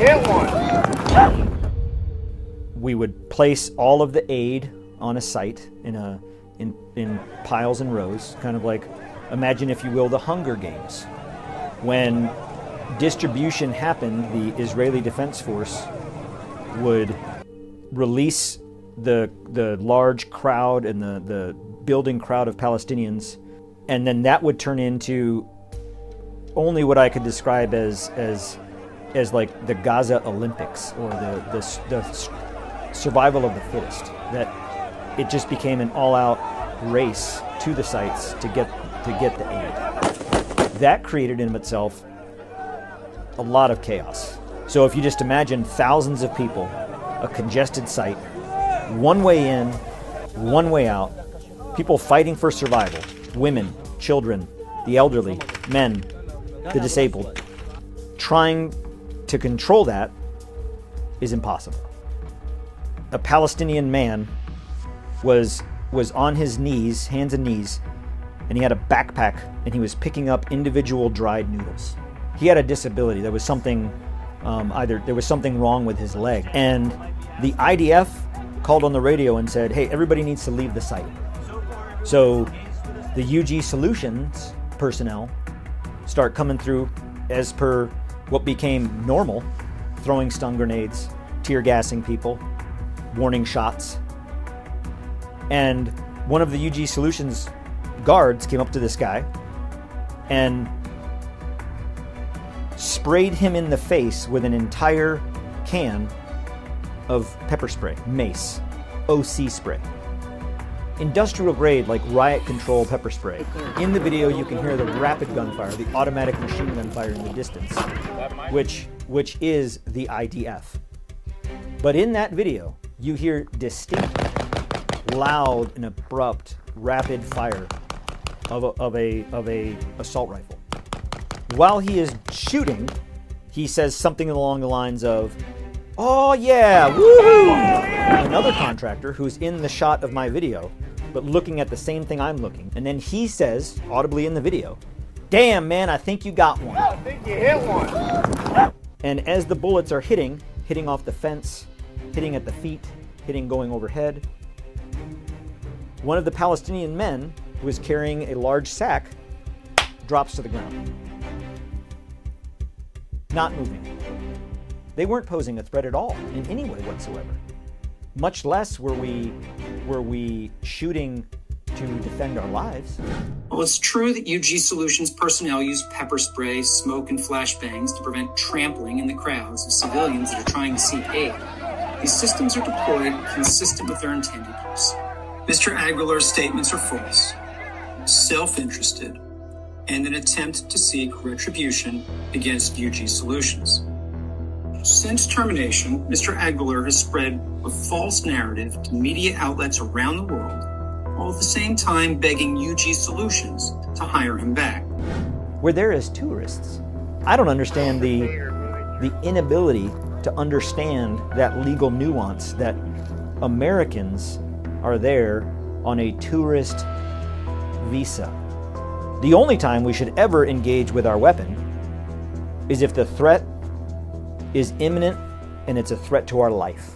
hit one. We would place all of the aid on a site in piles and rows, kind of like, imagine if you will, the Hunger Games. When distribution happened, the Israeli Defense Force would release the large crowd and the building crowd of Palestinians, and then that would turn into only what I could describe as like the Gaza Olympics, or the survival of the fittest. That it just became an all-out race to the sites to get the aid. That created in itself a lot of chaos. So if you just imagine thousands of people, a congested site, one way in, one way out, people fighting for survival, women, children, the elderly, men, the disabled. Trying to control that is impossible. A Palestinian man was on his knees, hands and knees, and he had a backpack, and he was picking up individual dried noodles. He had a disability. There was something there was something wrong with his leg, and the IDF called on the radio and said, "Hey, everybody needs to leave the site." So the UG Solutions personnel start coming through as per what became normal, throwing stun grenades, tear gassing people, warning shots. And one of the UG Solutions guards came up to this guy and sprayed him in the face with an entire can of pepper spray, mace, OC spray. Industrial grade, like riot control pepper spray. In the video, you can hear the rapid gunfire, the automatic machine gun fire in the distance, which is the IDF. But in that video, you hear distinct, loud and abrupt, rapid fire of a assault rifle. While he is shooting, he says something along the lines of, "Oh yeah, woohoo!" Another contractor who's in the shot of my video, but looking at the same thing I'm looking, and then he says, audibly in the video, "Damn man, I think you got one." I think you hit one. And as the bullets are hitting off the fence, hitting at the feet, hitting going overhead, one of the Palestinian men who was carrying a large sack drops to the ground. Not moving. They weren't posing a threat at all in any way whatsoever. Much less were we shooting to defend our lives. Well, it's true that UG Solutions personnel use pepper spray, smoke, and flashbangs to prevent trampling in the crowds of civilians that are trying to seek aid. These systems are deployed consistent with their intended use. Mr. Aguilar's statements are false, self-interested, and an attempt to seek retribution against UG Solutions. Since termination, Mr. Aguilar has spread a false narrative to media outlets around the world, while at the same time begging UG Solutions to hire him back. We're there as tourists. I don't understand the inability to understand that legal nuance that Americans are there on a tourist visa. The only time we should ever engage with our weapon is if the threat is imminent and it's a threat to our life.